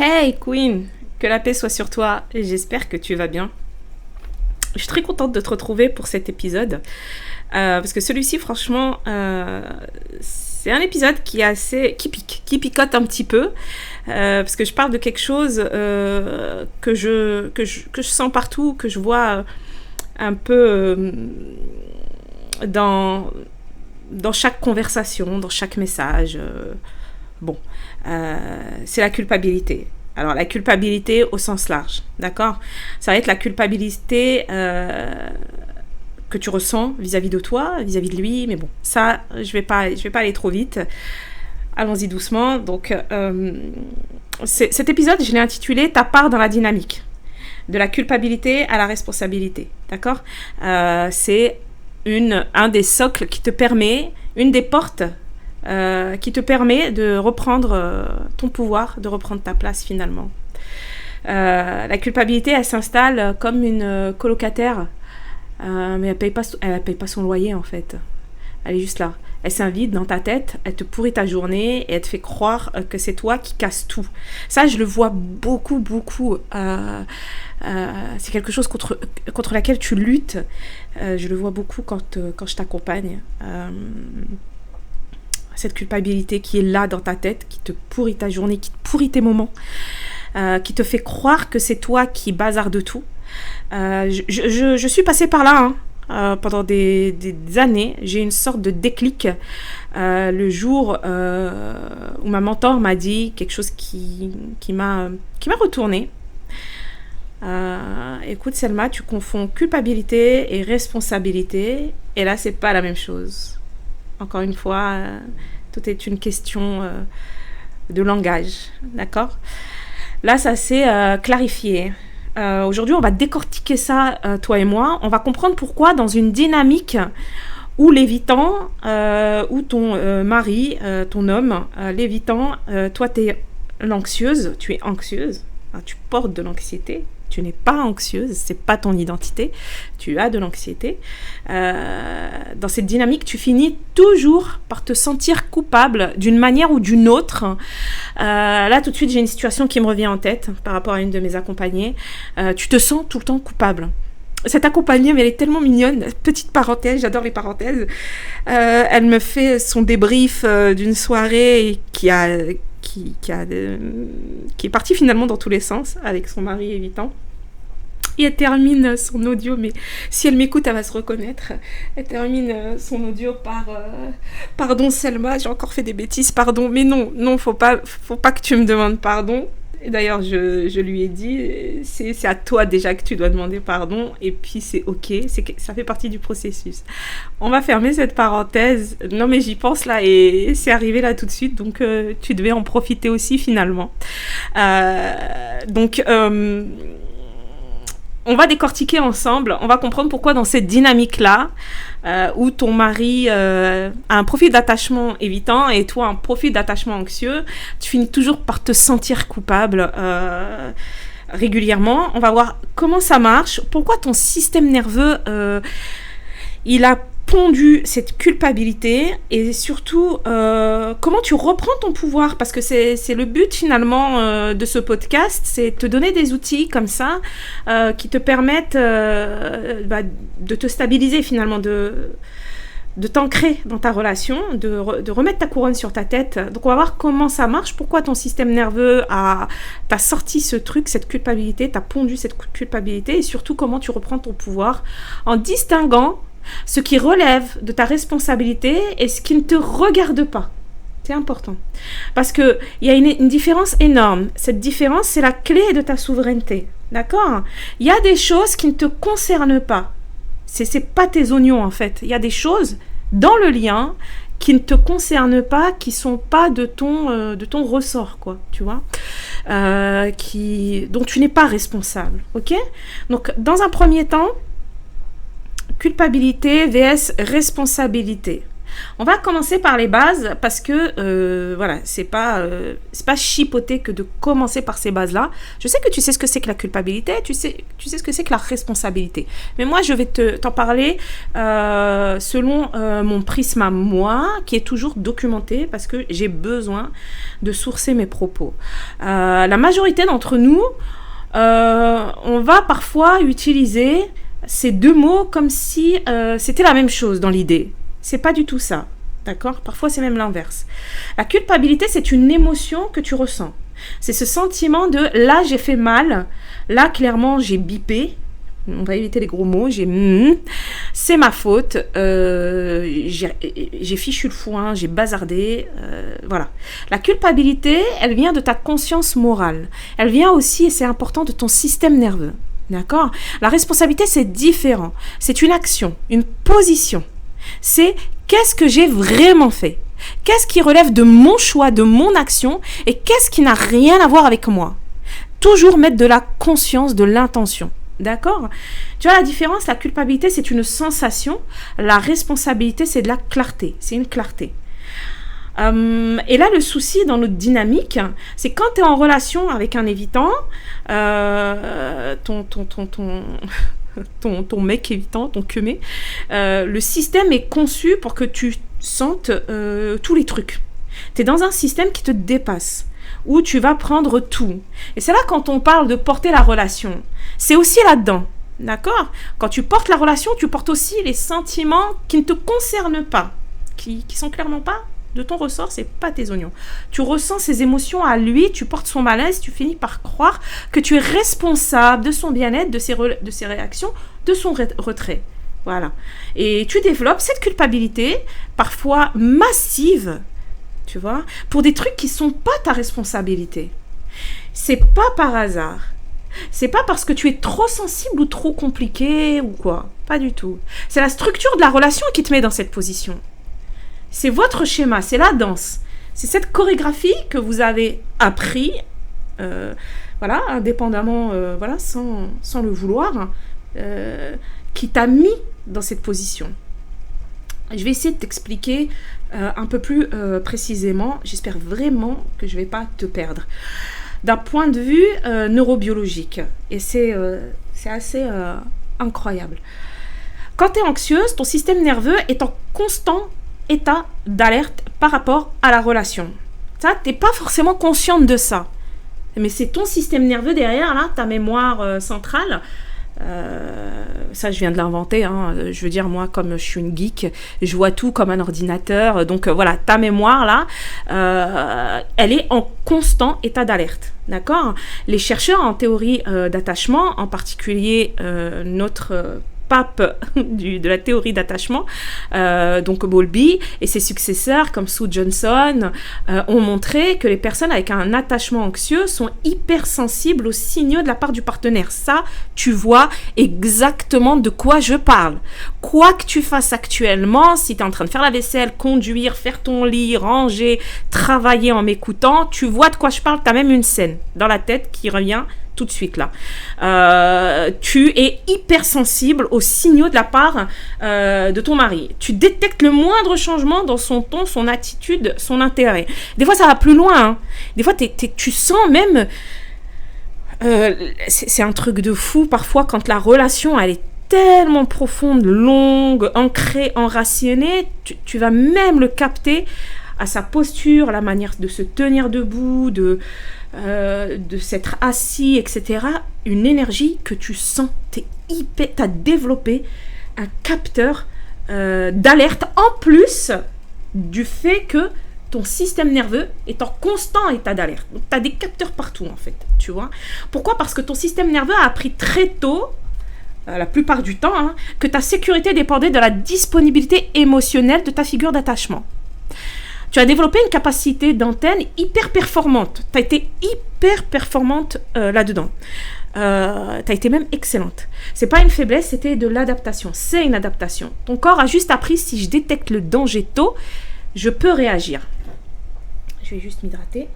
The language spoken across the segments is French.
Hey Queen, que la paix soit sur toi et j'espère que tu vas bien. Je suis très contente de te retrouver pour cet épisode parce que celui-ci franchement c'est un épisode qui picote un petit peu parce que je parle de quelque chose que je sens partout, que je vois un peu dans chaque conversation, dans chaque message. C'est la culpabilité. Alors, la culpabilité au sens large, d'accord ? Ça va être la culpabilité que tu ressens vis-à-vis de toi, vis-à-vis de lui, mais bon, ça, je vais pas aller trop vite. Allons-y doucement. Donc, cet épisode, je l'ai intitulé « Ta part dans la dynamique ». De la culpabilité à la responsabilité, d'accord ? C'est un des socles qui te permet, une des portes qui te permet de reprendre ton pouvoir, de reprendre ta place finalement. La culpabilité, elle s'installe comme une colocataire, mais elle paye pas son loyer en fait. Elle est juste là. Elle s'invite dans ta tête, elle te pourrit ta journée et elle te fait croire que c'est toi qui casse tout. Ça, je le vois beaucoup. C'est quelque chose contre laquelle tu luttes. Je le vois beaucoup quand je t'accompagne. Cette culpabilité qui est là dans ta tête, qui te pourrit ta journée, qui te pourrit tes moments, qui te fait croire que c'est toi qui bazarde tout. Je suis passée par là pendant des années. J'ai une sorte de déclic le jour où ma mentor m'a dit quelque chose qui m'a retournée. Écoute Selma, tu confonds culpabilité et responsabilité, et là c'est pas la même chose. Encore une fois, tout est une question de langage, d'accord ? Là, ça s'est clarifié. Aujourd'hui, on va décortiquer ça, toi et moi. On va comprendre pourquoi dans une dynamique où l'évitant, où ton mari, ton homme, l'évitant, toi, tu es l'anxieuse, tu es anxieuse, tu portes de l'anxiété. Tu n'es pas anxieuse, c'est pas ton identité, tu as de l'anxiété. Dans cette dynamique, tu finis toujours par te sentir coupable d'une manière ou d'une autre. Là, tout de suite, j'ai une situation qui me revient en tête par rapport à une de mes accompagnées. Tu te sens tout le temps coupable. Cette accompagnée, mais elle est tellement mignonne. Petite parenthèse, j'adore les parenthèses. Elle me fait son débrief d'une soirée qui est partie finalement dans tous les sens avec son mari évitant. Et elle termine son audio, mais si elle m'écoute, elle va se reconnaître. Elle termine son audio par pardon Selma, j'ai encore fait des bêtises, pardon. Mais non, faut pas que tu me demandes pardon. Et d'ailleurs, je lui ai dit, c'est à toi déjà que tu dois demander pardon, et puis c'est ok, ça fait partie du processus. On va fermer cette parenthèse. Non mais j'y pense là, et c'est arrivé là tout de suite, donc tu devais en profiter aussi finalement. On va décortiquer ensemble, on va comprendre pourquoi dans cette dynamique-là, où ton mari a un profil d'attachement évitant et toi un profil d'attachement anxieux, tu finis toujours par te sentir coupable régulièrement. On va voir comment ça marche, pourquoi ton système nerveux, il a pondu cette culpabilité, et surtout comment tu reprends ton pouvoir, parce que c'est le but finalement de ce podcast, c'est te donner des outils comme ça qui te permettent de te stabiliser finalement, de t'ancrer dans ta relation, de remettre ta couronne sur ta tête. Donc on va voir comment ça marche, pourquoi ton système nerveux t'a sorti ce truc, cette culpabilité, t'a pondu cette culpabilité, et surtout comment tu reprends ton pouvoir en distinguant ce qui relève de ta responsabilité et ce qui ne te regarde pas. C'est important. Parce qu'il y a une différence énorme. Cette différence, c'est la clé de ta souveraineté. D'accord ? Il y a des choses qui ne te concernent pas. C'est pas tes oignons, en fait. Il y a des choses dans le lien qui ne te concernent pas, qui sont pas de ton ressort, quoi, tu vois, dont tu n'es pas responsable. Ok ? Donc, dans un premier temps, culpabilité vs responsabilité. On va commencer par les bases parce que, voilà, c'est pas chipoté que de commencer par ces bases-là. Je sais que tu sais ce que c'est que la culpabilité, tu sais ce que c'est que la responsabilité. Mais moi, je vais t'en parler selon mon prisme à moi, qui est toujours documenté parce que j'ai besoin de sourcer mes propos. La majorité d'entre nous, on va parfois utiliser ces deux mots comme si c'était la même chose dans l'idée. C'est pas du tout ça, d'accord? Parfois, c'est même l'inverse. La culpabilité, c'est une émotion que tu ressens. C'est ce sentiment de « là, j'ai fait mal », là, clairement, j'ai bipé. On va éviter les gros mots. C'est ma faute. J'ai fichu le foin, j'ai bazardé. Voilà. La culpabilité, elle vient de ta conscience morale. Elle vient aussi, et c'est important, de ton système nerveux. D'accord? La responsabilité, c'est différent. C'est une action, une position. C'est qu'est-ce que j'ai vraiment fait? Qu'est-ce qui relève de mon choix, de mon action, et qu'est-ce qui n'a rien à voir avec moi? Toujours mettre de la conscience, de l'intention. D'accord? Tu vois la différence? La culpabilité, c'est une sensation. La responsabilité, c'est de la clarté. C'est une clarté. Et là, le souci dans notre dynamique, c'est quand tu es en relation avec un évitant, ton mec évitant, ton queumé, le système est conçu pour que tu sentes tous les trucs. Tu es dans un système qui te dépasse, où tu vas prendre tout. Et c'est là quand on parle de porter la relation. C'est aussi là-dedans, d'accord? Quand tu portes la relation, tu portes aussi les sentiments qui ne te concernent pas, qui sont clairement pas de ton ressort, c'est pas tes oignons. Tu ressens ses émotions à lui, tu portes son malaise, tu finis par croire que tu es responsable de son bien-être, de ses réactions, de son retrait. Voilà. Et tu développes cette culpabilité, parfois massive, tu vois, pour des trucs qui sont pas ta responsabilité. C'est pas par hasard. C'est pas parce que tu es trop sensible ou trop compliqué ou quoi. Pas du tout. C'est la structure de la relation qui te met dans cette position. C'est votre schéma, c'est la danse. C'est cette chorégraphie que vous avez appris, voilà, indépendamment, voilà, sans le vouloir, qui t'a mis dans cette position. Je vais essayer de t'expliquer un peu plus précisément. J'espère vraiment que je ne vais pas te perdre. D'un point de vue neurobiologique, et c'est assez incroyable. Quand tu es anxieuse, ton système nerveux est en constant état d'alerte par rapport à la relation. Ça, tu n'es pas forcément consciente de ça. Mais c'est ton système nerveux derrière, là, ta mémoire centrale. Ça, je viens de l'inventer. Hein. Je veux dire, moi, comme je suis une geek, je vois tout comme un ordinateur. Donc, voilà, ta mémoire, là, elle est en constant état d'alerte. D'accord? Les chercheurs en théorie d'attachement, en particulier notre pape de la théorie d'attachement, donc Bowlby et ses successeurs comme Sue Johnson ont montré que les personnes avec un attachement anxieux sont hypersensibles aux signaux de la part du partenaire. Ça, tu vois exactement de quoi je parle. Quoi que tu fasses actuellement, si tu es en train de faire la vaisselle, conduire, faire ton lit, ranger, travailler en m'écoutant, tu vois de quoi je parle. Tu as même une scène dans la tête qui revient tout de suite là. Tu es hypersensible aux signaux de la part de ton mari. Tu détectes le moindre changement dans son ton, son attitude, son intérêt. Des fois, ça va plus loin. Hein. Des fois, tu sens même... c'est un truc de fou parfois quand la relation, elle est tellement profonde, longue, ancrée, enracinée, tu vas même le capter à sa posture, la manière de se tenir debout, de s'être assis, etc. Une énergie que tu sens. T'as développé un capteur d'alerte en plus du fait que ton système nerveux est en constant état d'alerte. Donc, tu as des capteurs partout, en fait. Tu vois? Pourquoi? Parce que ton système nerveux a appris très tôt, la plupart du temps, hein, que ta sécurité dépendait de la disponibilité émotionnelle de ta figure d'attachement. Tu as développé une capacité d'antenne hyper performante. Tu as été hyper performante là-dedans. Tu as été même excellente. C'est pas une faiblesse, c'était de l'adaptation. C'est une adaptation. Ton corps a juste appris, si je détecte le danger tôt, je peux réagir. Je vais juste m'hydrater.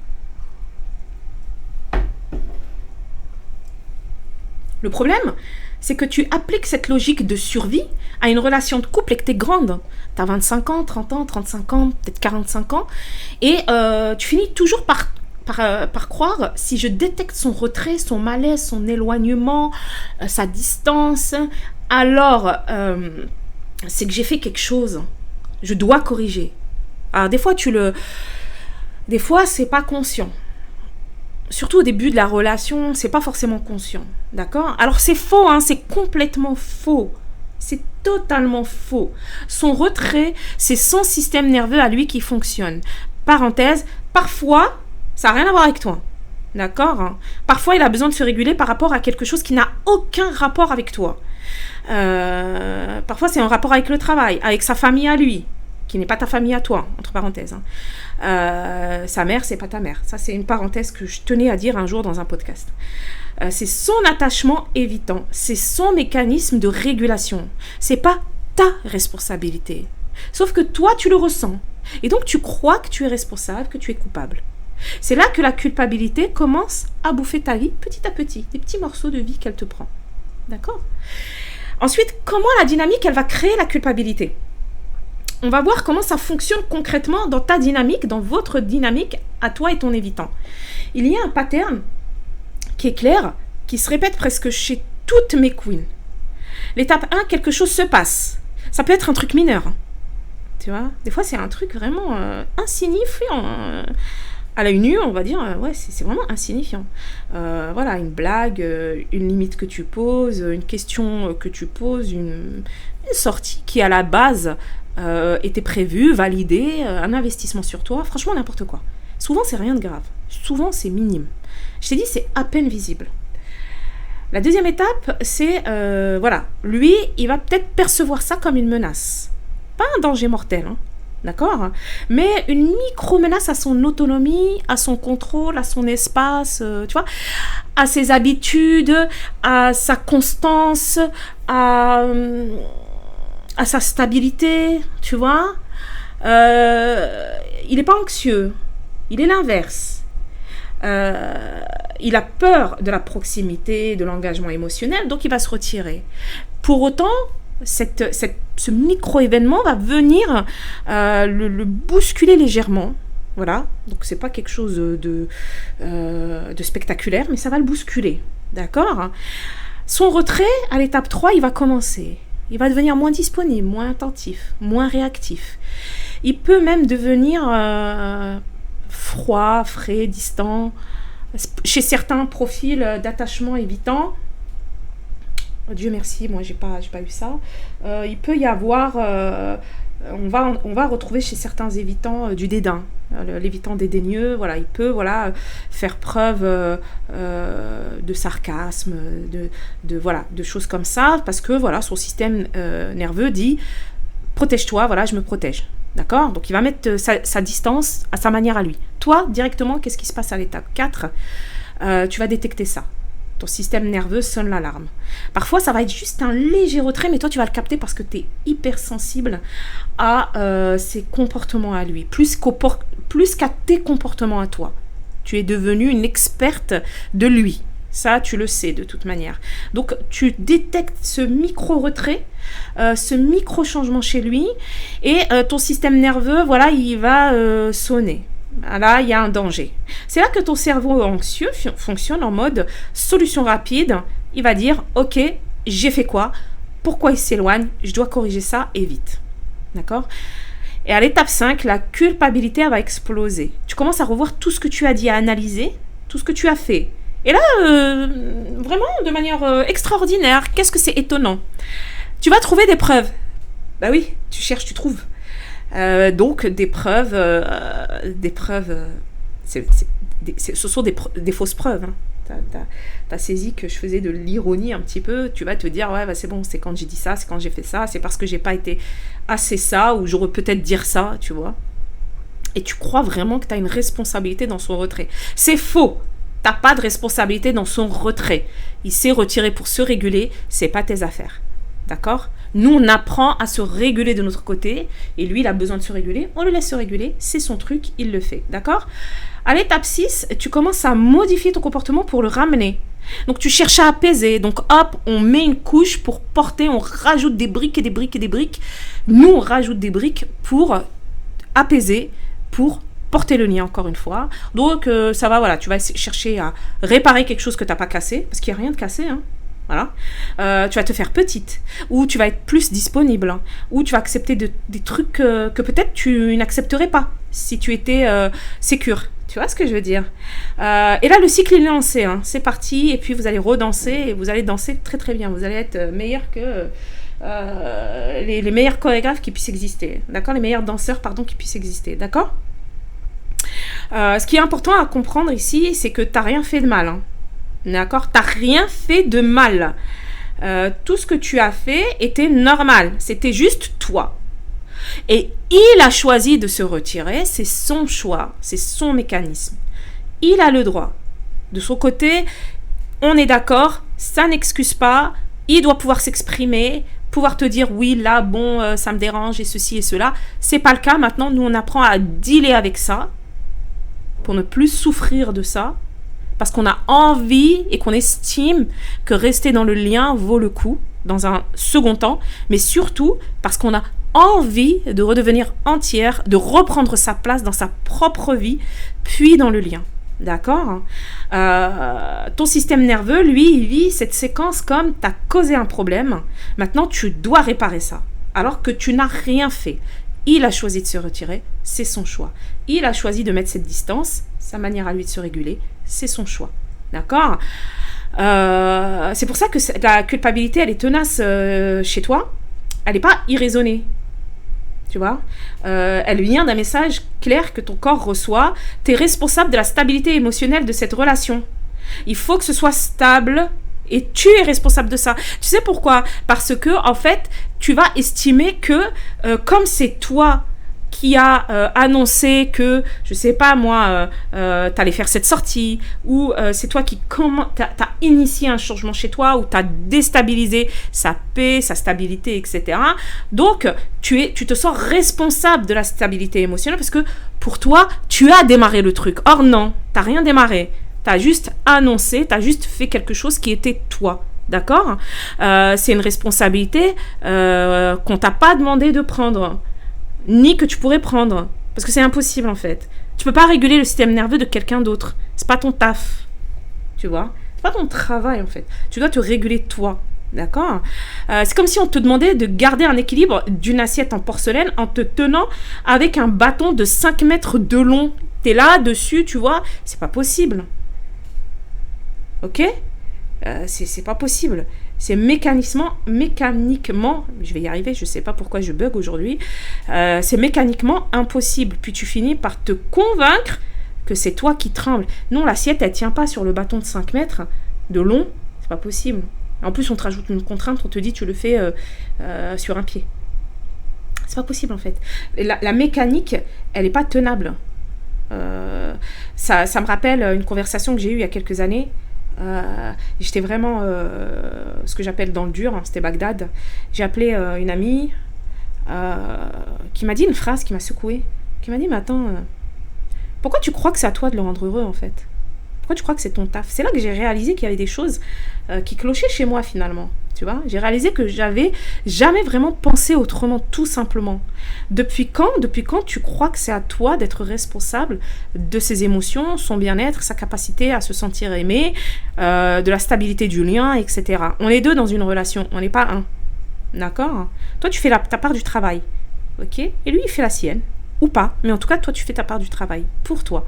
Le problème, c'est que tu appliques cette logique de survie à une relation de couple et que tu es grande. Tu as 25 ans, 30 ans, 35 ans, peut-être 45 ans. Et tu finis toujours par croire, si je détecte son retrait, son malaise, son éloignement, sa distance, alors c'est que j'ai fait quelque chose. Je dois corriger. Alors des fois c'est pas conscient. Surtout au début de la relation, c'est pas forcément conscient, d'accord? Alors c'est faux, hein, c'est complètement faux. C'est totalement faux. Son retrait, c'est son système nerveux à lui qui fonctionne. Parenthèse, parfois, ça n'a rien à voir avec toi, d'accord? Parfois, il a besoin de se réguler par rapport à quelque chose qui n'a aucun rapport avec toi. Parfois, c'est en rapport avec le travail, avec sa famille à lui, qui n'est pas ta famille à toi, entre parenthèses. Sa mère, c'est pas ta mère. Ça, c'est une parenthèse que je tenais à dire un jour dans un podcast. C'est son attachement évitant. C'est son mécanisme de régulation. C'est pas ta responsabilité. Sauf que toi, tu le ressens. Et donc, tu crois que tu es responsable, que tu es coupable. C'est là que la culpabilité commence à bouffer ta vie petit à petit. Des petits morceaux de vie qu'elle te prend. D'accord? Ensuite, comment la dynamique, elle va créer la culpabilité? On va voir comment ça fonctionne concrètement dans ta dynamique, dans votre dynamique, à toi et ton évitant. Il y a un pattern qui est clair, qui se répète presque chez toutes mes queens. L'étape 1, quelque chose se passe. Ça peut être un truc mineur. Tu vois? Des fois, c'est un truc vraiment insignifiant. À l'œil nu, on va dire, ouais, c'est vraiment insignifiant. Voilà, une blague, une limite que tu poses, une question que tu poses, une sortie qui, à la base, était prévue, validée, un investissement sur toi, franchement, n'importe quoi. Souvent, c'est rien de grave. Souvent, c'est minime. Je t'ai dit, c'est à peine visible. La deuxième étape, c'est, voilà, lui, il va peut-être percevoir ça comme une menace. Pas un danger mortel, hein. D'accord? Mais une micro-menace à son autonomie, à son contrôle, à son espace, tu vois, à ses habitudes, à sa constance, à sa stabilité, tu vois. Il n'est pas anxieux, il est l'inverse. Il a peur de la proximité, de l'engagement émotionnel, donc il va se retirer. Pour autant, ce micro-événement va venir le bousculer légèrement. Voilà, donc c'est pas quelque chose de spectaculaire, mais ça va le bousculer. D'accord? Son retrait, à l'étape 3, il va commencer. Il va devenir moins disponible, moins attentif, moins réactif. Il peut même devenir froid, frais, distant. Chez certains profils d'attachement évitant, Dieu merci, moi j'ai pas eu ça. Il peut y avoir, on va retrouver chez certains évitants du dédain, l'évitant dédaigneux. Voilà, il peut faire preuve de sarcasme, de choses comme ça, parce que voilà, son système nerveux dit protège-toi, voilà, je me protège. D'accord? Donc il va mettre sa distance à sa manière à lui. Toi, directement, qu'est-ce qui se passe à l'étape 4? Tu vas détecter ça. Ton système nerveux sonne l'alarme. Parfois, ça va être juste un léger retrait, mais toi, tu vas le capter parce que tu es hyper sensible à ses comportements à lui, plus qu'à tes comportements à toi. Tu es devenue une experte de lui. Ça, tu le sais de toute manière. Donc, tu détectes ce micro-retrait, ce micro-changement chez lui, et ton système nerveux, voilà, il va sonner. Là, il y a un danger. C'est là que ton cerveau anxieux fonctionne en mode solution rapide. Il va dire, ok, j'ai fait quoi? Pourquoi il s'éloigne? Je dois corriger ça et vite. D'accord? Et à l'étape 5, la culpabilité elle va exploser. Tu commences à revoir tout ce que tu as dit, à analyser, tout ce que tu as fait. Et là, vraiment de manière extraordinaire, qu'est-ce que c'est étonnant? Tu vas trouver des preuves. Bah oui, tu cherches, tu trouves. Donc des preuves, ce sont des fausses preuves. Hein. T'as saisi que je faisais de l'ironie un petit peu. Tu vas te dire ouais, bah c'est bon, c'est quand j'ai dit ça, c'est quand j'ai fait ça, c'est parce que j'ai pas été assez ça, ou j'aurais peut-être dire ça, tu vois. Et tu crois vraiment que t'as une responsabilité dans son retrait. C'est faux. T'as pas de responsabilité dans son retrait. Il s'est retiré pour se réguler, c'est pas tes affaires. D'accord? Nous, on apprend à se réguler de notre côté, et lui, il a besoin de se réguler, on le laisse se réguler, c'est son truc, il le fait. D'accord? À l'étape 6, tu commences à modifier ton comportement pour le ramener. Donc tu cherches à apaiser. Donc hop, on met une couche pour porter, on rajoute des briques et des briques et des briques. Nous, on rajoute des briques pour apaiser, pour porter le lien encore une fois. Donc ça va, voilà, tu vas chercher à réparer quelque chose que tu n'as pas cassé, parce qu'il n'y a rien de cassé, hein. Voilà. Tu vas te faire petite, ou tu vas être plus disponible, hein, ou tu vas accepter des trucs que peut-être tu n'accepterais pas si tu étais sécure. Tu vois ce que je veux dire? Et là, le cycle est lancé, hein. C'est parti, et puis vous allez redanser, et vous allez danser très très bien. Vous allez être meilleur que les meilleurs chorégraphes qui puissent exister. D'accord? Les meilleurs danseurs, pardon, qui puissent exister. D'accord? Ce qui est important à comprendre ici, c'est que tu n'as rien fait de mal, hein. D'accord? Tu n'as rien fait de mal. Tout ce que tu as fait était normal. C'était juste toi. Et il a choisi de se retirer. C'est son choix. C'est son mécanisme. Il a le droit. De son côté, on est d'accord. Ça n'excuse pas. Il doit pouvoir s'exprimer. Pouvoir te dire oui, là, bon, ça me dérange et ceci et cela. C'est pas le cas. Maintenant, nous, on apprend à dealer avec ça. Pour ne plus souffrir de ça. Parce qu'on a envie et qu'on estime que rester dans le lien vaut le coup dans un second temps, mais surtout parce qu'on a envie de redevenir entière, de reprendre sa place dans sa propre vie, puis dans le lien. D'accord? Ton système nerveux, lui, il vit cette séquence comme tu as causé un problème. Maintenant, tu dois réparer ça, alors que tu n'as rien fait. Il a choisi de se retirer, c'est son choix. Il a choisi de mettre cette distance, sa manière à lui de se réguler, c'est son choix. D'accord? C'est pour ça que la culpabilité, elle est tenace chez toi. Elle n'est pas irraisonnée. Tu vois? Elle vient d'un message clair que ton corps reçoit. Tu es responsable de la stabilité émotionnelle de cette relation. Il faut que ce soit stable et tu es responsable de ça. Tu sais pourquoi? Parce que, en fait, tu vas estimer que comme c'est toi qui a annoncé que, je sais pas moi, t'allais faire cette sortie, ou c'est toi qui t'as initié un changement chez toi, ou t'as déstabilisé sa paix, sa stabilité, etc. Donc, tu te sens responsable de la stabilité émotionnelle parce que pour toi, tu as démarré le truc. Or non, t'as rien démarré. T'as juste annoncé, t'as juste fait quelque chose qui était toi. D'accord? C'est une responsabilité qu'on t'a pas demandé de prendre. Ni que tu pourrais prendre. Parce que c'est impossible, en fait. Tu peux pas réguler le système nerveux de quelqu'un d'autre. C'est pas ton taf. Tu vois? C'est pas ton travail, en fait. Tu dois te réguler toi. D'accord? C'est comme si on te demandait de garder un équilibre d'une assiette en porcelaine en te tenant avec un bâton de 5 mètres de long. T'es là, dessus, tu vois? C'est pas possible. Ok? C'est pas possible. C'est mécaniquement, je vais y arriver, je sais pas pourquoi je bug aujourd'hui, c'est mécaniquement impossible. Puis tu finis par te convaincre que c'est toi qui trembles. Non, l'assiette, elle tient pas sur le bâton de 5 mètres de long, c'est pas possible. En plus, on te rajoute une contrainte, on te dit tu le fais sur un pied. C'est pas possible en fait. La mécanique, elle est pas tenable. Ça me rappelle une conversation que j'ai eue il y a quelques années. J'étais vraiment ce que j'appelle dans le dur, hein, c'était Bagdad. J'ai appelé une amie qui m'a dit une phrase qui m'a secouée, qui m'a dit mais attends, pourquoi tu crois que c'est à toi de le rendre heureux en fait? Pourquoi tu crois que c'est ton taf? C'est là que j'ai réalisé qu'il y avait des choses qui clochaient chez moi finalement. Tu vois, j'ai réalisé que j'avais jamais vraiment pensé autrement, tout simplement. Depuis quand tu crois que c'est à toi d'être responsable de ses émotions, son bien-être, sa capacité à se sentir aimé, de la stabilité du lien, etc. On est deux dans une relation, on n'est pas un. D'accord? Toi, tu fais ta part du travail. Ok? Et lui, il fait la sienne. Ou pas. Mais en tout cas, toi, tu fais ta part du travail. Pour toi.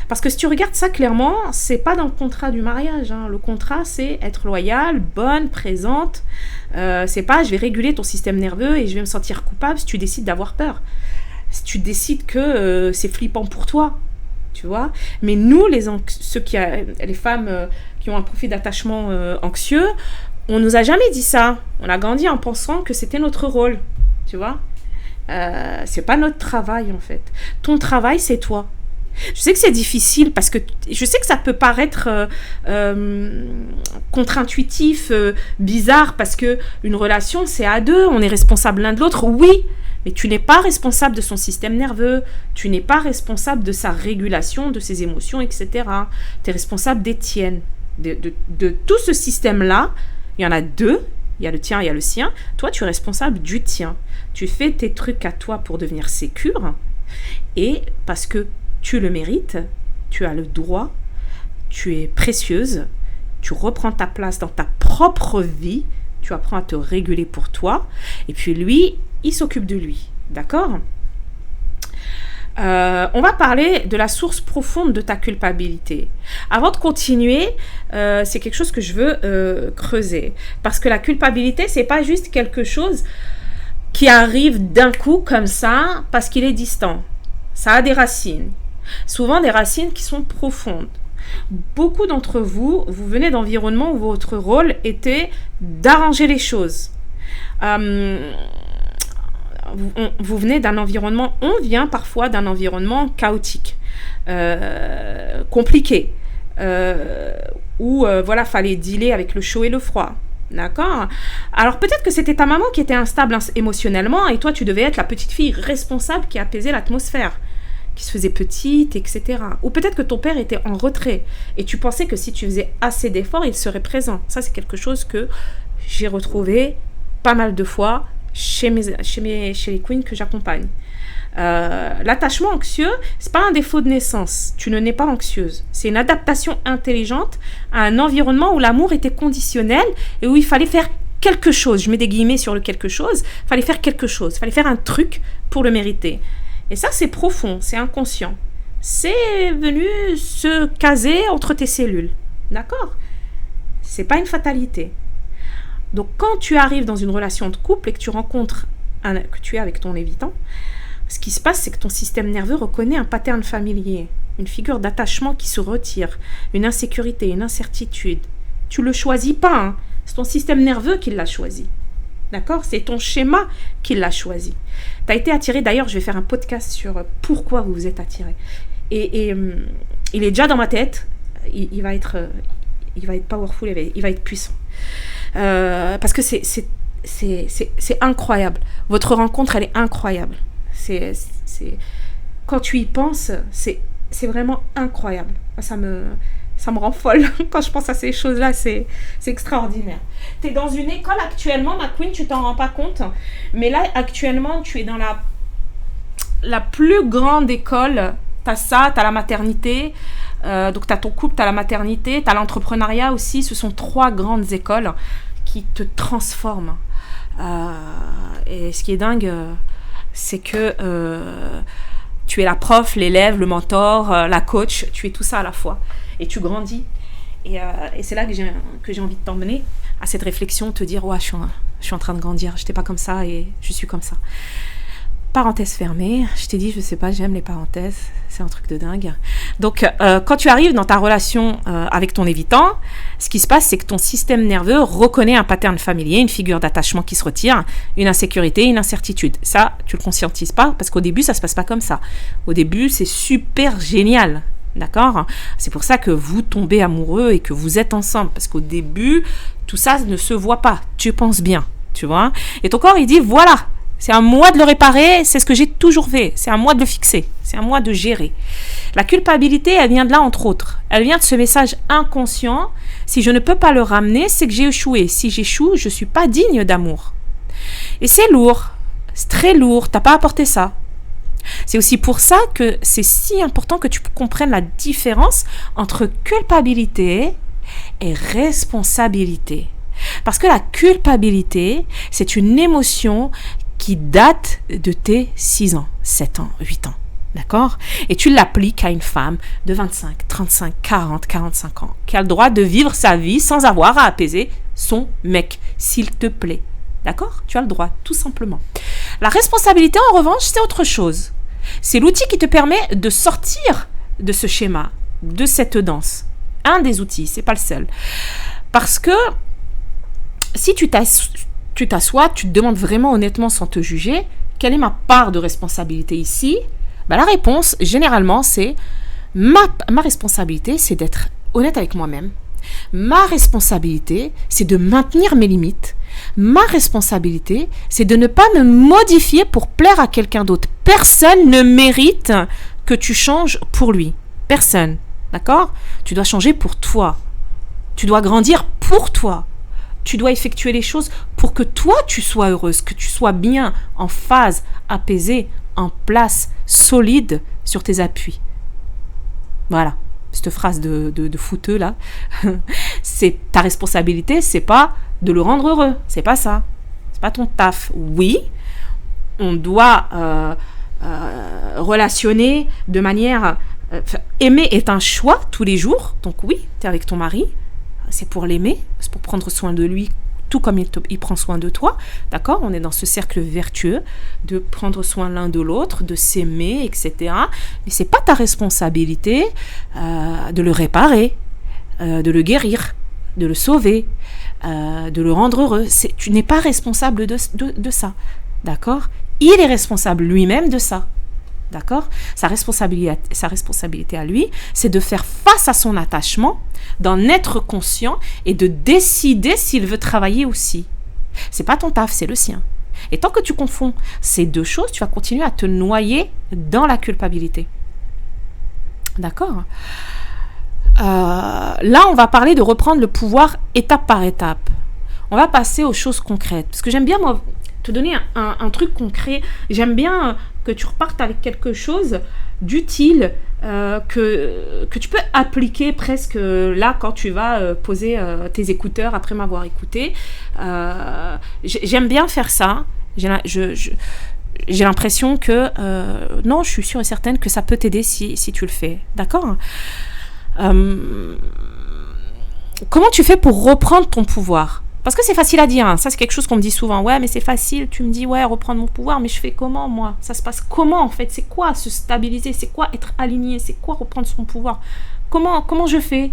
Parce que si tu regardes ça clairement, c'est pas dans le contrat du mariage. Hein. Le contrat, c'est être loyale, bonne, présente. C'est pas je vais réguler ton système nerveux et je vais me sentir coupable si tu décides d'avoir peur. Si tu décides que c'est flippant pour toi, tu vois. Mais nous, les femmes qui ont un profil d'attachement anxieux, on nous a jamais dit ça. On a grandi en pensant que c'était notre rôle, tu vois. C'est pas notre travail en fait. Ton travail, c'est toi. Je sais que c'est difficile parce que je sais que ça peut paraître contre-intuitif, bizarre parce que une relation c'est à deux, on est responsable l'un de l'autre, oui, mais tu n'es pas responsable de son système nerveux, tu n'es pas responsable de sa régulation, de ses émotions, etc. Tu es responsable des tiennes, de tout ce système-là, il y en a deux. Il y a le tien, il y a le sien. Toi, tu es responsable du tien. Tu fais tes trucs à toi pour devenir sécure. Et parce que tu le mérites, tu as le droit, tu es précieuse, tu reprends ta place dans ta propre vie, tu apprends à te réguler pour toi. Et puis lui, il s'occupe de lui. D'accord ? On va parler de la source profonde de ta culpabilité. Avant de continuer, c'est quelque chose que je veux creuser. Parce que la culpabilité, c'est pas juste quelque chose qui arrive d'un coup comme ça, parce qu'il est distant. Ça a des racines. Souvent des racines qui sont profondes. Beaucoup d'entre vous, vous venez d'environnements où votre rôle était d'arranger les choses. Vous venez d'un environnement, on vient parfois d'un environnement chaotique, compliqué, où voilà, fallait dealer avec le chaud et le froid. D'accord ? Alors peut-être que c'était ta maman qui était instable émotionnellement et toi tu devais être la petite fille responsable qui apaisait l'atmosphère, qui se faisait petite, etc. Ou peut-être que ton père était en retrait et tu pensais que si tu faisais assez d'efforts, il serait présent. Ça, c'est quelque chose que j'ai retrouvé pas mal de fois chez les queens que j'accompagne. L'attachement anxieux, c'est pas un défaut de naissance. Tu ne nais pas anxieuse. C'est une adaptation intelligente à un environnement où l'amour était conditionnel et où il fallait faire quelque chose. Je mets des guillemets sur le quelque chose. Il fallait faire quelque chose. Il fallait faire un truc pour le mériter. Et ça, c'est profond, c'est inconscient. C'est venu se caser entre tes cellules. D'accord ? C'est pas une fatalité. Donc, quand tu arrives dans une relation de couple et que tu rencontres que tu es avec ton évitant, ce qui se passe, c'est que ton système nerveux reconnaît un pattern familier, une figure d'attachement qui se retire, une insécurité, une incertitude. Tu le choisis pas, hein. C'est ton système nerveux qui l'a choisi. D'accord ? C'est ton schéma qui l'a choisi. Tu as été attiré, d'ailleurs, je vais faire un podcast sur pourquoi vous vous êtes attiré. Et il est déjà dans ma tête, il va être powerful, il va être puissant. Parce que c'est incroyable. Votre rencontre, elle est incroyable. Quand tu y penses, c'est vraiment incroyable. Ça me rend folle quand je pense à ces choses-là. C'est extraordinaire. Tu es dans une école actuellement, ma queen, tu t'en rends pas compte. Mais là, actuellement, tu es dans la plus grande école. Tu as ça, tu as la maternité. Donc, tu as ton couple, tu as la maternité, tu as l'entrepreneuriat aussi. Ce sont 3 grandes écoles qui te transforment. Et ce qui est dingue, c'est que tu es la prof, l'élève, le mentor, la coach. Tu es tout ça à la fois. Et tu grandis. Et c'est là que j'ai envie de t'emmener à cette réflexion, te dire, ouais, je suis en train de grandir. Je n'étais pas comme ça et je suis comme ça. Parenthèse fermée, je t'ai dit, je sais pas, j'aime les parenthèses, c'est un truc de dingue. Donc, quand tu arrives dans ta relation avec ton évitant, ce qui se passe, c'est que ton système nerveux reconnaît un pattern familier, une figure d'attachement qui se retire, une insécurité, une incertitude. Ça, tu le conscientises pas, parce qu'au début, ça se passe pas comme ça. Au début, c'est super génial, d'accord ? C'est pour ça que vous tombez amoureux et que vous êtes ensemble, parce qu'au début, tout ça ne se voit pas, tu penses bien, tu vois ? Et ton corps, il dit, voilà, c'est à moi de le réparer, c'est ce que j'ai toujours fait. C'est à moi de le fixer, c'est à moi de gérer. La culpabilité, elle vient de là, entre autres. Elle vient de ce message inconscient. Si je ne peux pas le ramener, c'est que j'ai échoué. Si j'échoue, je ne suis pas digne d'amour. Et c'est lourd, c'est très lourd, tu n'as pas apporté ça. C'est aussi pour ça que c'est si important que tu comprennes la différence entre culpabilité et responsabilité. Parce que la culpabilité, c'est une émotion qui date de tes 6 ans, 7 ans, 8 ans, d'accord ? Et tu l'appliques à une femme de 25, 35, 40, 45 ans, qui a le droit de vivre sa vie sans avoir à apaiser son mec, s'il te plaît, d'accord ? Tu as le droit, tout simplement. La responsabilité, en revanche, c'est autre chose. C'est l'outil qui te permet de sortir de ce schéma, de cette danse. Un des outils, c'est pas le seul. Parce que si tu t'assois, tu te demandes vraiment honnêtement sans te juger, quelle est ma part de responsabilité ici ? Ben, la réponse, généralement, c'est ma responsabilité, c'est d'être honnête avec moi-même. Ma responsabilité, c'est de maintenir mes limites. Ma responsabilité, c'est de ne pas me modifier pour plaire à quelqu'un d'autre. Personne ne mérite que tu changes pour lui. Personne. D'accord ? Tu dois changer pour toi. Tu dois grandir pour toi. Tu dois effectuer les choses pour que toi, tu sois heureuse, que tu sois bien, en phase, apaisée, en place, solide sur tes appuis. Voilà. Cette phrase de fouteux, là. C'est ta responsabilité, c'est pas de le rendre heureux. C'est pas ça. C'est pas ton taf. Oui, on doit relationner de manière... aimer est un choix tous les jours. Donc oui, tu es avec ton mari. C'est pour l'aimer, c'est pour prendre soin de lui, tout comme il prend soin de toi. D'accord ? On est dans ce cercle vertueux de prendre soin l'un de l'autre, de s'aimer, etc. Mais c'est pas ta responsabilité de le réparer, de le guérir, de le sauver, de le rendre heureux. Tu n'es pas responsable de ça. D'accord ? Il est responsable lui-même de ça. D'accord ? Sa responsabilité à lui, c'est de faire face à son attachement, d'en être conscient et de décider s'il veut travailler aussi. C'est pas ton taf, c'est le sien. Et tant que tu confonds ces deux choses, tu vas continuer à te noyer dans la culpabilité. D'accord ? Là, on va parler de reprendre le pouvoir étape par étape. On va passer aux choses concrètes. Parce que j'aime bien, moi, te donner un truc concret. J'aime bien que tu repartes avec quelque chose d'utile que tu peux appliquer presque là quand tu vas poser tes écouteurs après m'avoir écouté. J'aime bien faire ça. J'ai l'impression que non, je suis sûre et certaine que ça peut t'aider si tu le fais. D'accord ? Comment tu fais pour reprendre ton pouvoir ? Parce que c'est facile à dire, hein. Ça c'est quelque chose qu'on me dit souvent. Ouais, mais c'est facile, tu me dis, ouais, reprendre mon pouvoir, mais je fais comment, moi ? Ça se passe comment, en fait ? C'est quoi se stabiliser ? C'est quoi être aligné ? C'est quoi reprendre son pouvoir ? Comment je fais ?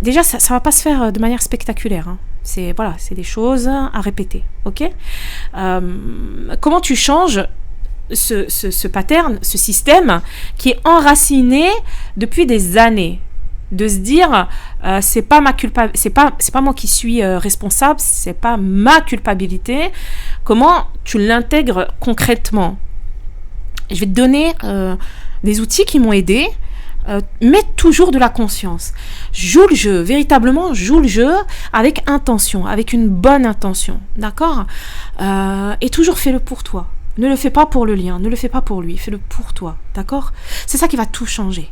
Déjà, ça ne va pas se faire de manière spectaculaire. Hein. C'est des choses à répéter, ok ? Comment tu changes ce pattern, ce système qui est enraciné depuis des années ? De se dire c'est pas moi qui suis responsable, c'est pas ma culpabilité. Comment tu l'intègres concrètement ? Je vais te donner des outils qui m'ont aidé. Mets toujours de la conscience. Joue le jeu, véritablement joue le jeu avec intention, avec une bonne intention, d'accord ? Et toujours fais-le pour toi. Ne le fais pas pour le lien, ne le fais pas pour lui, fais-le pour toi, d'accord ? C'est ça qui va tout changer.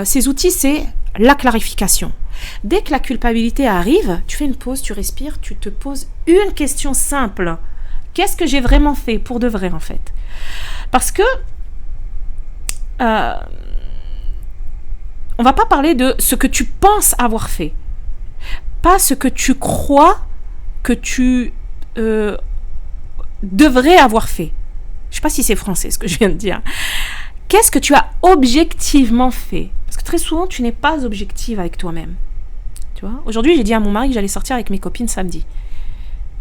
Ces outils, c'est la clarification. Dès que la culpabilité arrive, tu fais une pause, tu respires, tu te poses une question simple. Qu'est-ce que j'ai vraiment fait pour de vrai, en fait ? Parce que on va pas parler de ce que tu penses avoir fait, pas ce que tu crois que tu devrais avoir fait. Je sais pas si c'est français ce que je viens de dire. Qu'est-ce que tu as objectivement fait ? Parce que très souvent, tu n'es pas objective avec toi-même. Tu vois ? Aujourd'hui, j'ai dit à mon mari que j'allais sortir avec mes copines samedi.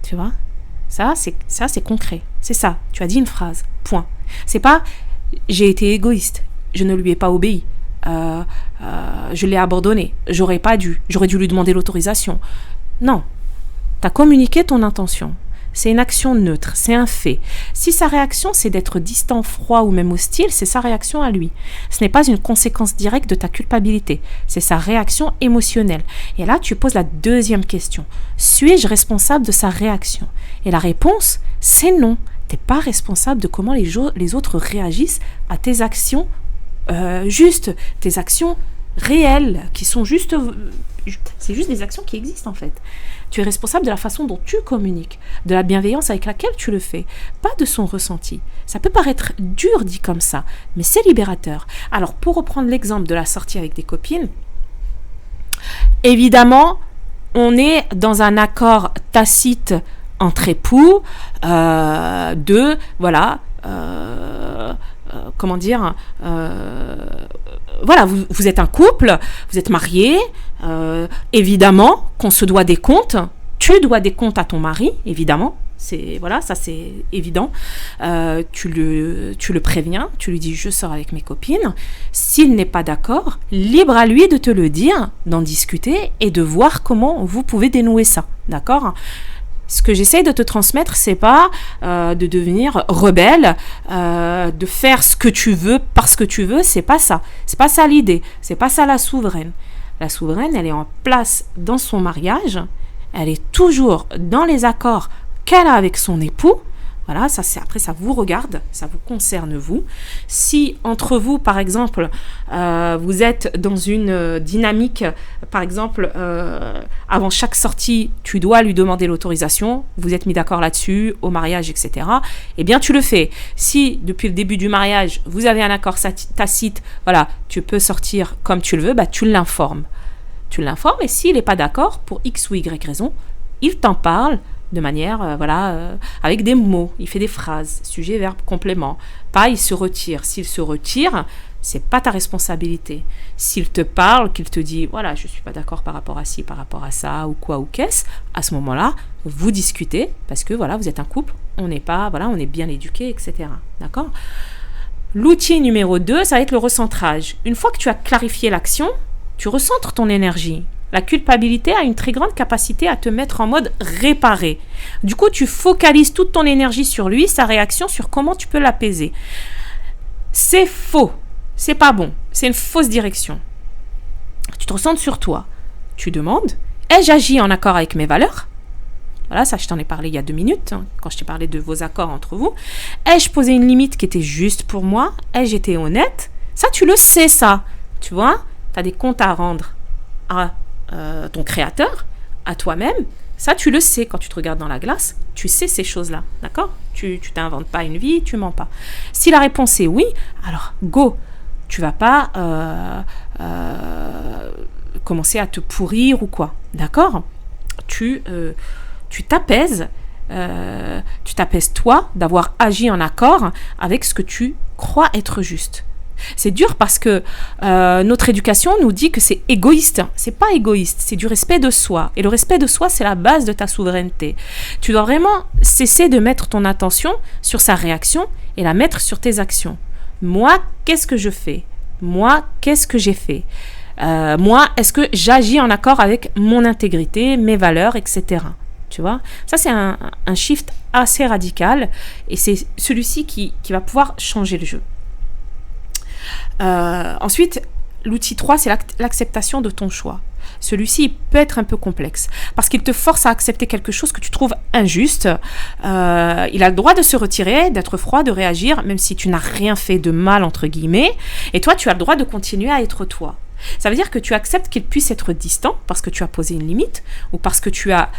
Tu vois ? Ça, c'est concret. C'est ça. Tu as dit une phrase. Point. C'est pas « j'ai été égoïste. Je ne lui ai pas obéi. Je l'ai abandonné. J'aurais dû lui demander l'autorisation. » Non. Tu as communiqué ton intention. C'est une action neutre, c'est un fait. Si sa réaction, c'est d'être distant, froid ou même hostile, c'est sa réaction à lui. Ce n'est pas une conséquence directe de ta culpabilité, c'est sa réaction émotionnelle. Et là, tu poses la deuxième question. Suis-je responsable de sa réaction ? Et la réponse, c'est non. Tu n'es pas responsable de comment les autres réagissent à tes actions justes, tes actions réelles, qui sont juste... C'est juste des actions qui existent en fait. Tu es responsable de la façon dont tu communiques, de la bienveillance avec laquelle tu le fais, pas de son ressenti. Ça peut paraître dur dit comme ça, mais c'est libérateur. Alors pour reprendre l'exemple de la sortie avec des copines, évidemment, on est dans un accord tacite entre époux voilà, vous êtes un couple, vous êtes mariés, évidemment qu'on se doit des comptes, tu dois des comptes à ton mari, évidemment, ça c'est évident, tu le préviens, tu lui dis je sors avec mes copines, s'il n'est pas d'accord, libre à lui de te le dire, d'en discuter et de voir comment vous pouvez dénouer ça, d'accord ? Ce que j'essaie de te transmettre, c'est pas de devenir rebelle, de faire ce que tu veux parce que tu veux, c'est pas ça. C'est pas ça l'idée, c'est pas ça la souveraine. La souveraine, elle est en place dans son mariage, elle est toujours dans les accords qu'elle a avec son époux. Voilà, après, ça vous regarde, ça vous concerne vous. Si entre vous, par exemple, vous êtes dans une dynamique, par exemple, avant chaque sortie, tu dois lui demander l'autorisation, vous êtes mis d'accord là-dessus, au mariage, etc., eh bien, tu le fais. Si, depuis le début du mariage, vous avez un accord tacite, voilà, tu peux sortir comme tu le veux, bah, tu l'informes. Tu l'informes, et s'il n'est pas d'accord, pour X ou Y raison, il t'en parle, de manière, avec des mots. Il fait des phrases, sujet, verbe, complément. Pas, il se retire. S'il se retire, c'est pas ta responsabilité. S'il te parle, qu'il te dit, voilà, je suis pas d'accord par rapport à ci, par rapport à ça, ou quoi, ou qu'est-ce, à ce moment-là, vous discutez, parce que, voilà, vous êtes un couple, on n'est pas, voilà, on est bien éduqué, etc. D'accord ? L'outil numéro 2, ça va être le recentrage. Une fois que tu as clarifié l'action, tu recentres ton énergie. La culpabilité a une très grande capacité à te mettre en mode réparé. Du coup, tu focalises toute ton énergie sur lui, sa réaction, sur comment tu peux l'apaiser. C'est faux. C'est pas bon. C'est une fausse direction. Tu te recentres sur toi. Tu demandes, ai-je agi en accord avec mes valeurs ? Voilà, ça je t'en ai parlé il y a 2 minutes, quand je t'ai parlé de vos accords entre vous. Ai-je posé une limite qui était juste pour moi ? Ai-je été honnête ? Ça, tu le sais, ça. Tu vois ? Tu as des comptes à rendre à ton créateur, à toi-même. Ça, tu le sais quand tu te regardes dans la glace. Tu sais ces choses-là, d'accord ? Tu t'inventes pas une vie, tu mens pas. Si la réponse est oui, alors go. Tu vas pas commencer à te pourrir ou quoi, d'accord ? Tu t'apaises. Tu t'apaises toi d'avoir agi en accord avec ce que tu crois être juste. C'est dur parce que notre éducation nous dit que c'est égoïste. C'est pas égoïste, c'est du respect de soi. Et le respect de soi, c'est la base de ta souveraineté. Tu dois vraiment cesser de mettre ton attention sur sa réaction et la mettre sur tes actions. Moi, qu'est-ce que je fais ? Moi, qu'est-ce que j'ai fait ? Moi, est-ce que j'agis en accord avec mon intégrité, mes valeurs, etc. Tu vois ? Ça, c'est un shift assez radical et c'est celui-ci qui va pouvoir changer le jeu. Ensuite, l'outil 3, c'est l'acceptation de ton choix. Celui-ci peut être un peu complexe parce qu'il te force à accepter quelque chose que tu trouves injuste. Il a le droit de se retirer, d'être froid, de réagir, même si tu n'as rien fait de mal, entre guillemets. Et toi, tu as le droit de continuer à être toi. Ça veut dire que tu acceptes qu'il puisse être distant parce que tu as posé une limite ou parce que tu as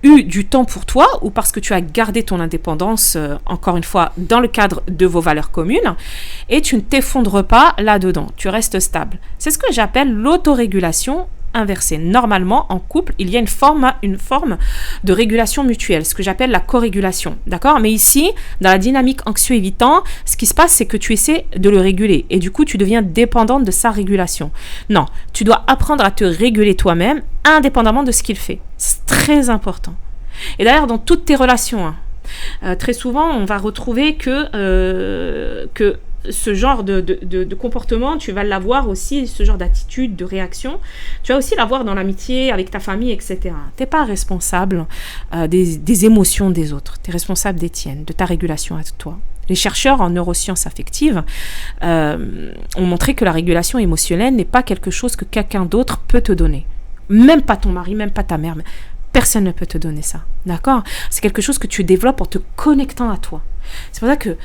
eu du temps pour toi ou parce que tu as gardé ton indépendance, encore une fois, dans le cadre de vos valeurs communes et tu ne t'effondres pas là-dedans, tu restes stable. C'est ce que j'appelle l'autorégulation inversée. Normalement, en couple, il y a une forme de régulation mutuelle, ce que j'appelle la corégulation, d'accord ? Mais ici, dans la dynamique anxieux-évitant, ce qui se passe, c'est que tu essaies de le réguler et du coup, tu deviens dépendante de sa régulation. Non, tu dois apprendre à te réguler toi-même, indépendamment de ce qu'il fait. C'est très important. Et d'ailleurs, dans toutes tes relations, très souvent, on va retrouver que ce genre de comportement, tu vas l'avoir aussi, ce genre d'attitude, de réaction, tu vas aussi l'avoir dans l'amitié, avec ta famille, etc. Tu n'es pas responsable des émotions des autres, tu es responsable des tiennes, de ta régulation à toi. Les chercheurs en neurosciences affectives ont montré que la régulation émotionnelle n'est pas quelque chose que quelqu'un d'autre peut te donner. Même pas ton mari, même pas ta mère, personne ne peut te donner ça, d'accord ? C'est quelque chose que tu développes en te connectant à toi. C'est pour ça que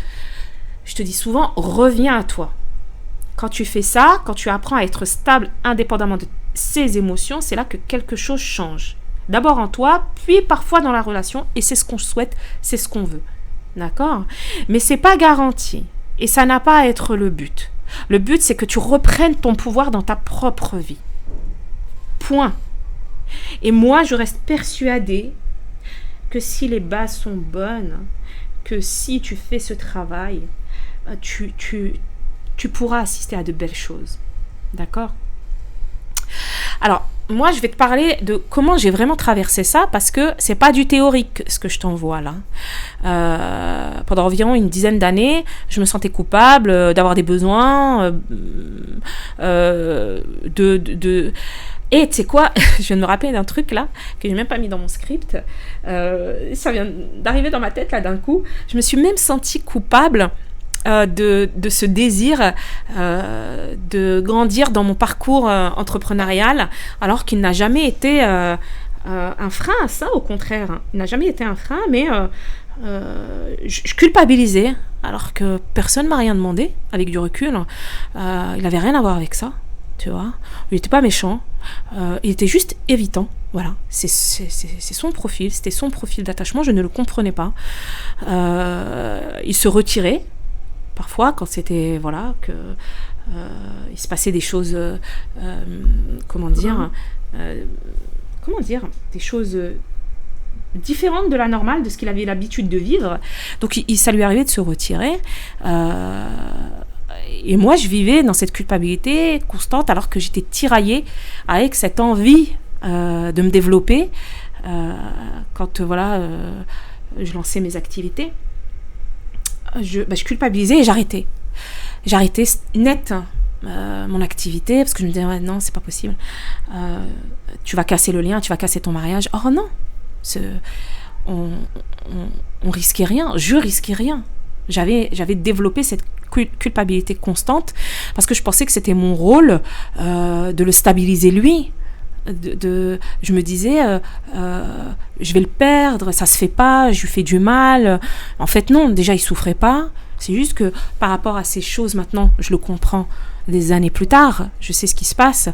je te dis souvent, reviens à toi. Quand tu fais ça, quand tu apprends à être stable indépendamment de ses émotions, c'est là que quelque chose change. D'abord en toi, puis parfois dans la relation, et c'est ce qu'on souhaite, c'est ce qu'on veut. D'accord ? Mais c'est pas garanti. Et ça n'a pas à être le but. Le but, c'est que tu reprennes ton pouvoir dans ta propre vie. Point. Et moi, je reste persuadée que si les bases sont bonnes, que si tu fais ce travail, tu pourras assister à de belles choses. D'accord ? Alors, moi, je vais te parler de comment j'ai vraiment traversé ça, parce que c'est pas du théorique, ce que je t'envoie là. Pendant environ une dizaine d'années, je me sentais coupable d'avoir des besoins, Et tu sais quoi, je viens de me rappeler d'un truc là, que j'ai même pas mis dans mon script. Ça vient d'arriver dans ma tête là d'un coup. Je me suis même sentie coupable de ce désir de grandir dans mon parcours entrepreneurial, alors qu'il n'a jamais été un frein à ça, au contraire. Hein. Il n'a jamais été un frein, mais je culpabilisais, alors que personne ne m'a rien demandé, avec du recul. Il n'avait rien à voir avec ça, tu vois. Il n'était pas méchant, il était juste évitant. Voilà, c'est son profil, c'était son profil d'attachement, je ne le comprenais pas. Il se retirait, parfois, quand c'était, voilà, que il se passait des choses, comment dire, des choses différentes de la normale, de ce qu'il avait l'habitude de vivre. Donc, ça lui arrivait de se retirer. Et moi, je vivais dans cette culpabilité constante, alors que j'étais tiraillée avec cette envie de me développer quand je lançais mes activités. Je culpabilisais et j'arrêtais net mon activité, parce que je me disais ouais, non, c'est pas possible, tu vas casser le lien, tu vas casser ton mariage. Oh non, on risquait rien, je risquais rien. J'avais développé cette culpabilité constante parce que je pensais que c'était mon rôle de le stabiliser lui. Je me disais je vais le perdre, ça se fait pas, je lui fais du mal. En fait non, déjà il souffrait pas, c'est juste que par rapport à ces choses maintenant, je le comprends des années plus tard, je sais ce qui se passe.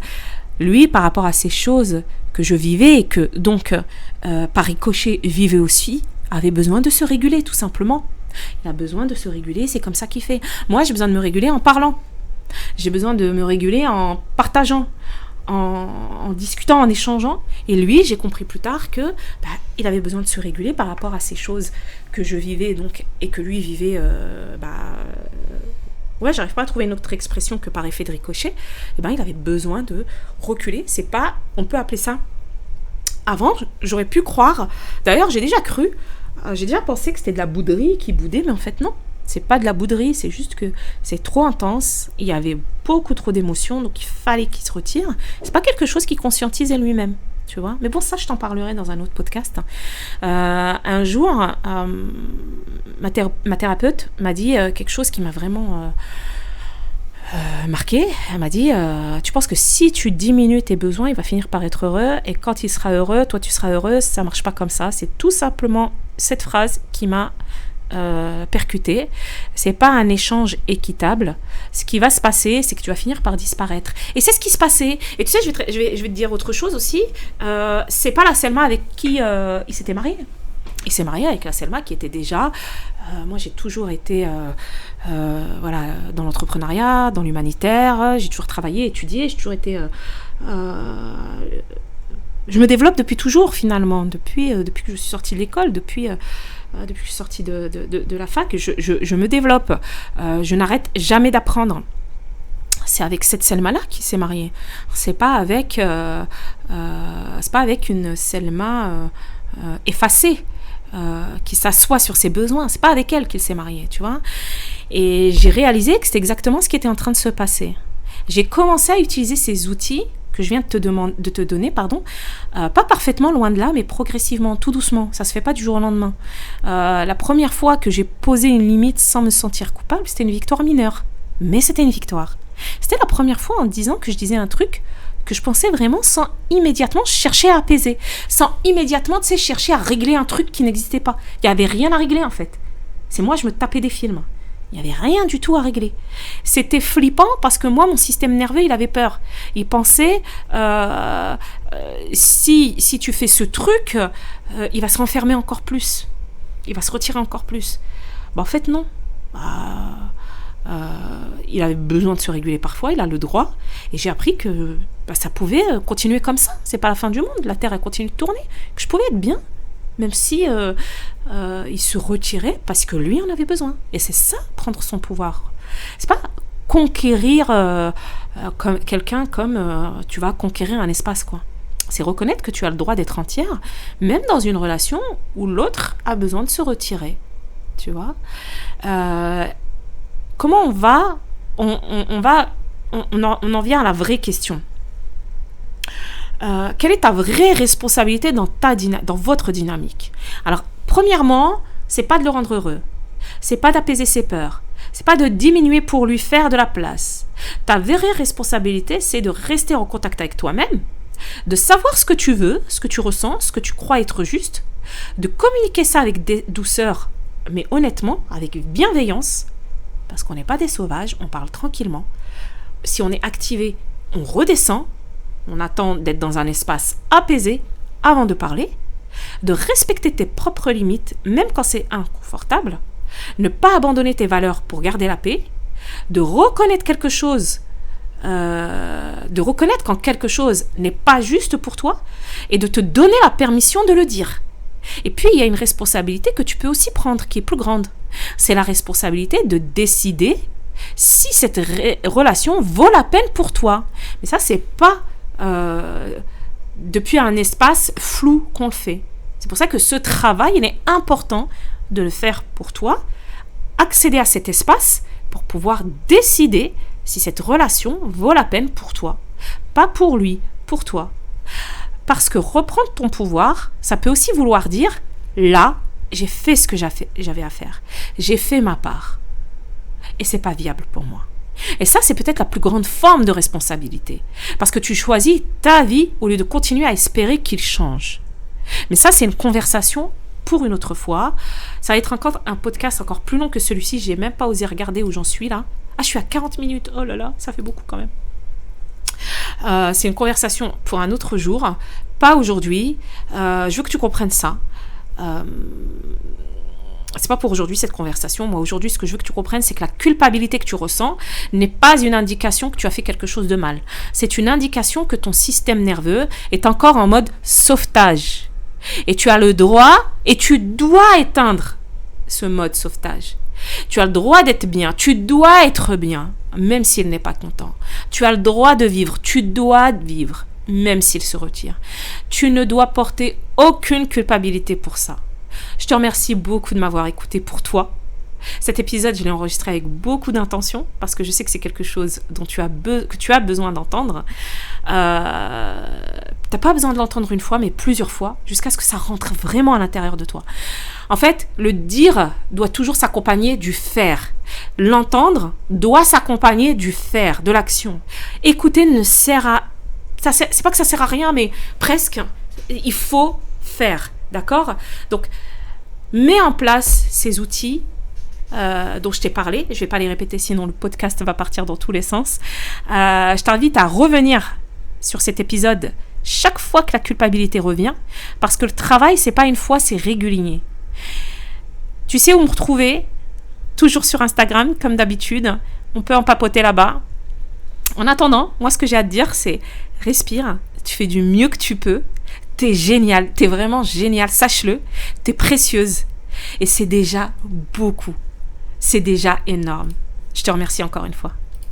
Lui, par rapport à ces choses que je vivais et que donc par ricochet vivait aussi, avait besoin de se réguler tout simplement. Il a besoin de se réguler, c'est comme ça qu'il fait. Moi j'ai besoin de me réguler en parlant, j'ai besoin de me réguler en partageant, en discutant, en échangeant. Et lui, j'ai compris plus tard que il avait besoin de se réguler par rapport à ces choses que je vivais donc, et que lui vivait j'arrive pas à trouver une autre expression que par effet de ricochet. Il avait besoin de reculer. C'est pas, on peut appeler ça, avant j'aurais pu croire, d'ailleurs j'ai déjà cru, j'ai déjà pensé que c'était de la bouderie qui boudait, mais en fait non, c'est pas de la bouderie, c'est juste que c'est trop intense, il y avait beaucoup trop d'émotions, donc il fallait qu'il se retire. C'est pas quelque chose qu'il conscientisait lui-même, tu vois. Mais bon, ça, je t'en parlerai dans un autre podcast. Un jour, ma thérapeute m'a dit quelque chose qui m'a vraiment marqué. Elle m'a dit tu penses que si tu diminues tes besoins, il va finir par être heureux, et quand il sera heureux, toi tu seras heureuse. Ça marche pas comme ça. C'est tout simplement cette phrase qui m'a percuté. C'est pas un échange équitable. Ce qui va se passer, c'est que tu vas finir par disparaître. Et c'est ce qui se passait. Et tu sais, je vais te dire autre chose aussi. C'est pas la Selma avec qui il s'était marié. Il s'est marié avec la Selma qui était déjà... moi, j'ai toujours été dans l'entrepreneuriat, dans l'humanitaire. J'ai toujours travaillé, étudié. J'ai toujours été... je me développe depuis toujours, finalement. Depuis que je suis sortie de l'école, depuis que je suis sortie de la fac, je me développe. Je n'arrête jamais d'apprendre. C'est avec cette Selma-là qui s'est mariée. C'est pas avec une Selma effacée, qui s'assoit sur ses besoins. C'est pas avec elle qu'il s'est marié, tu vois. Et j'ai réalisé que c'était exactement ce qui était en train de se passer. J'ai commencé à utiliser ces outils que je viens de te donner, pas parfaitement, loin de là, mais progressivement, tout doucement. Ça se fait pas du jour au lendemain. La première fois que j'ai posé une limite sans me sentir coupable, c'était une victoire mineure. Mais c'était une victoire. C'était la première fois en 10 ans que je disais un truc que je pensais vraiment sans immédiatement chercher à apaiser, sans immédiatement, chercher à régler un truc qui n'existait pas. Il n'y avait rien à régler, en fait. C'est moi, je me tapais des films. Il n'y avait rien du tout à régler. C'était flippant parce que moi, mon système nerveux, il avait peur. Il pensait, si tu fais ce truc, il va se renfermer encore plus. Il va se retirer encore plus. En fait, non. Il avait besoin de se réguler parfois, il a le droit. Et j'ai appris que ça pouvait continuer comme ça. C'est pas la fin du monde. La Terre, elle continue de tourner. Que je pouvais être bien. Même si il se retirait parce que lui en avait besoin. Et c'est ça, prendre son pouvoir. C'est pas conquérir comme quelqu'un comme tu vas conquérir un espace, quoi. C'est reconnaître que tu as le droit d'être entière, même dans une relation où l'autre a besoin de se retirer. Tu vois. Comment on va... On en vient à la vraie question. Quelle est ta vraie responsabilité dans votre dynamique? Alors, premièrement, c'est pas de le rendre heureux, c'est pas d'apaiser ses peurs, C'est pas de diminuer pour lui faire de la place. Ta vraie responsabilité, c'est de rester en contact avec toi-même, de savoir ce que tu veux, ce que tu ressens, ce que tu crois être juste, de communiquer ça avec douceur, mais honnêtement, avec bienveillance, parce qu'on n'est pas des sauvages, on parle tranquillement. Si on est activé, on redescend, on attend d'être dans un espace apaisé avant de parler, de respecter tes propres limites, même quand c'est inconfortable, ne pas abandonner tes valeurs pour garder la paix, de reconnaître quelque chose, de reconnaître quand quelque chose n'est pas juste pour toi et de te donner la permission de le dire. Et puis, il y a une responsabilité que tu peux aussi prendre qui est plus grande. C'est la responsabilité de décider si cette relation vaut la peine pour toi. Mais ça, c'est pas depuis un espace flou qu'on le fait. C'est pour ça que ce travail, il est important de le faire pour toi, accéder à cet espace pour pouvoir décider si cette relation vaut la peine pour toi. Pas pour lui, pour toi. Parce que reprendre ton pouvoir, ça peut aussi vouloir dire, là, j'ai fait ce que j'avais à faire. J'ai fait ma part. Et c'est pas viable pour moi. Et ça, c'est peut-être la plus grande forme de responsabilité. Parce que tu choisis ta vie au lieu de continuer à espérer qu'il change. Mais ça, c'est une conversation pour une autre fois. Ça va être encore un podcast encore plus long que celui-ci. J'ai même pas osé regarder où j'en suis là. Ah, je suis à 40 minutes. Oh là là, ça fait beaucoup quand même. C'est une conversation pour un autre jour, pas aujourd'hui. Je veux que tu comprennes ça. C'est pas pour aujourd'hui cette conversation. Moi, aujourd'hui, ce que je veux que tu comprennes, c'est que la culpabilité que tu ressens n'est pas une indication que tu as fait quelque chose de mal. C'est une indication que ton système nerveux est encore en mode sauvetage. Et tu as le droit et tu dois éteindre ce mode sauvetage. Tu as le droit d'être bien. Tu dois être bien, même s'il n'est pas content. Tu as le droit de vivre. Tu dois vivre, même s'il se retire. Tu ne dois porter aucune culpabilité pour ça. Je te remercie beaucoup de m'avoir écouté pour toi. Cet épisode, je l'ai enregistré avec beaucoup d'intention parce que je sais que c'est quelque chose dont que tu as besoin d'entendre. T'as pas besoin de l'entendre une fois, mais plusieurs fois, jusqu'à ce que ça rentre vraiment à l'intérieur de toi. En fait, le dire doit toujours s'accompagner du faire. L'entendre doit s'accompagner du faire, de l'action. Écouter ne sert à... c'est pas que ça sert à rien, mais presque. Il faut faire, d'accord ? Donc, mets en place ces outils dont je t'ai parlé. Je vais pas les répéter, sinon le podcast va partir dans tous les sens. Je t'invite à revenir sur cet épisode chaque fois que la culpabilité revient, parce que le travail, c'est pas une fois, c'est régulier. Tu sais où me retrouver, toujours sur Instagram, comme d'habitude. On peut en papoter là-bas. En attendant, moi, ce que j'ai à te dire, c'est respire, tu fais du mieux que tu peux. T'es génial, t'es vraiment génial, sache-le. T'es précieuse. Et c'est déjà beaucoup. C'est déjà énorme. Je te remercie encore une fois.